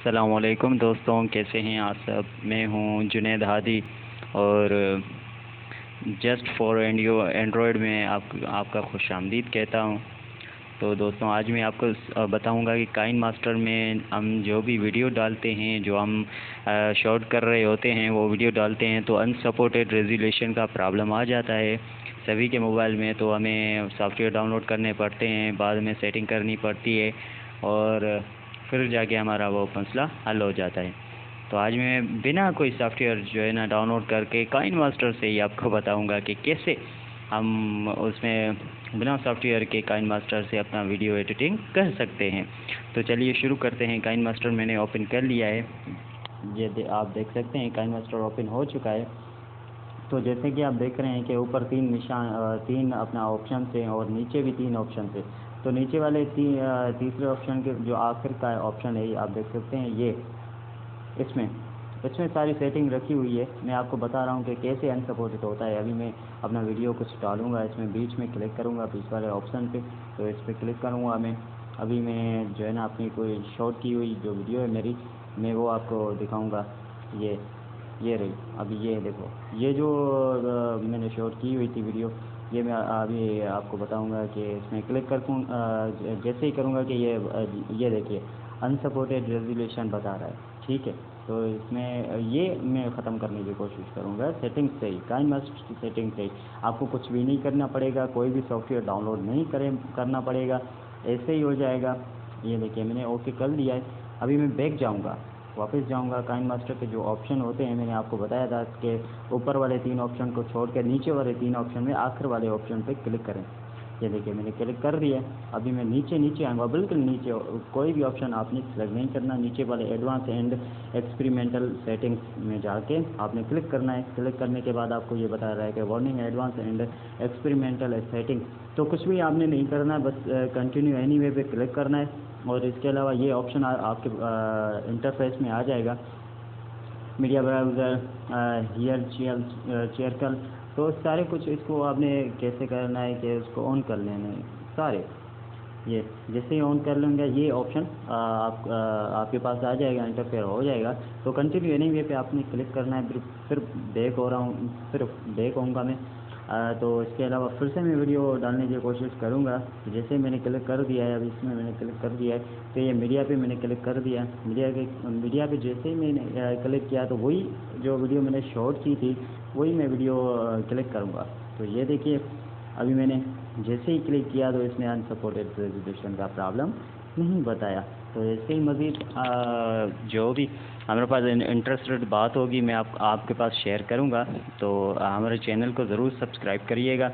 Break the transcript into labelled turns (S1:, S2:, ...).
S1: अस्सलामुअलैकुम दोस्तों, कैसे हैं आप सब। मैं हूं जुनैद हादी और जस्ट फॉर एंड्रॉयड में आपका खुशामदीद कहता हूं। तो दोस्तों, आज मैं आपको बताऊंगा कि काइन मास्टर में हम जो भी वीडियो डालते हैं, जो हम शॉट कर रहे होते हैं, वो वीडियो डालते हैं तो अनसपोर्टेड रेजोल्यूशन का प्रॉब्लम आ जाता है सभी के मोबाइल में। तो हमें सॉफ्टवेयर डाउनलोड करने पड़ते हैं, बाद में सेटिंग करनी पड़ती है और फिर जाके हमारा वो मसला हल हो जाता है। तो आज मैं बिना कोई सॉफ्टवेयर जो है ना डाउनलोड करके काइन मास्टर से ही आपको बताऊंगा कि कैसे हम उसमें बिना सॉफ्टवेयर के काइन मास्टर से अपना वीडियो एडिटिंग कर सकते हैं। तो चलिए शुरू करते हैं। काइन मास्टर मैंने ओपन कर लिया है। ये आप देख सकते हैं काइन मास्टर ओपन हो चुका है। तो जैसे कि आप देख रहे हैं कि ऊपर तीन अपना ऑप्शन थे और नीचे भी तीन ऑप्शन थे। तो नीचे वाले तीसरे ऑप्शन के जो आखिर का ऑप्शन है, आप देख सकते हैं ये इसमें इसमें सारी सेटिंग रखी हुई है। मैं आपको बता रहा हूँ कि कैसे अनसपोर्टेड होता है। अभी मैं अपना वीडियो कुछ डालूँगा, इसमें बीच में क्लिक करूँगा, बीच वाले ऑप्शन पे। तो इस पर क्लिक करूँगा मैं। अभी मैं जो है ना अपनी कोई शॉट की हुई जो वीडियो है मेरी, मैं वो आपको दिखाऊँगा। ये रही। अभी ये देखो, ये जो मैंने शॉट की हुई थी वीडियो, ये मैं अभी आपको बताऊंगा कि इसमें क्लिक जैसे ही करूंगा कि ये देखिए अनसपोर्टेड रेजोल्यूशन बता रहा है। ठीक है, तो इसमें ये मैं ख़त्म करने की कोशिश करूंगा सेटिंग्स से ही, काइन मास्टर की सेटिंग से ही। आपको कुछ भी नहीं करना पड़ेगा, कोई भी सॉफ्टवेयर डाउनलोड नहीं करना पड़ेगा, ऐसे ही हो जाएगा। ये देखिए मैंने ओके कर लिया है। अभी मैं बैक जाऊँगा, वापस जाऊंगा। काइन मास्टर के जो ऑप्शन होते हैं, मैंने आपको बताया था कि ऊपर वाले तीन ऑप्शन को छोड़ कर नीचे वाले तीन ऑप्शन में आखिर वाले ऑप्शन पे क्लिक करें। ये देखिए मैंने क्लिक कर दिया। अभी मैं नीचे आऊँगा, बिल्कुल नीचे। कोई भी ऑप्शन आपने सेलेक्ट नहीं करना, नीचे वाले एडवांस एंड एक्सपेरिमेंटल सेटिंग्स में जाके आपने क्लिक करना है। क्लिक करने के बाद आपको ये बता रहा है कि warning advance and experimental setting. तो कुछ भी आपने नहीं करना है, बस कंटिन्यू एनीवे पे क्लिक करना है। और इसके अलावा ये ऑप्शन आपके इंटरफेस में आ जाएगा, मीडिया ब्राउज़र, हियर चेयरकल। तो सारे कुछ इसको आपने कैसे करना है कि उसको ऑन कर लेना है सारे। ये जैसे ही ऑन कर लेंगे ये ऑप्शन आपके पास आ जाएगा, इंटरफेयर हो जाएगा। तो कंटिन्यू एनीवे पे आपने क्लिक करना है। फिर बैक हो रहा हूँ, फिर बैक होऊंगा मैं। तो इसके अलावा फिर से मैं वीडियो डालने की कोशिश करूँगा। तो जैसे मैंने क्लिक कर दिया है, अभी इसमें मैंने क्लिक कर दिया है, तो ये मीडिया पे मैंने क्लिक कर दिया। मीडिया पे जैसे ही मैंने क्लिक किया तो वही जो वीडियो मैंने शॉट की थी वही मैं वीडियो क्लिक करूँगा। तो ये देखिए अभी मैंने जैसे ही क्लिक किया तो इसने अनसपोर्टेड रेजोल्यूशन का प्रॉब्लम नहीं बताया। तो ऐसे ही मज़ीद जो भी हमारे पास इंटरेस्टेड बात होगी मैं आपके पास शेयर करूंगा। तो हमारे चैनल को ज़रूर सब्सक्राइब करिएगा।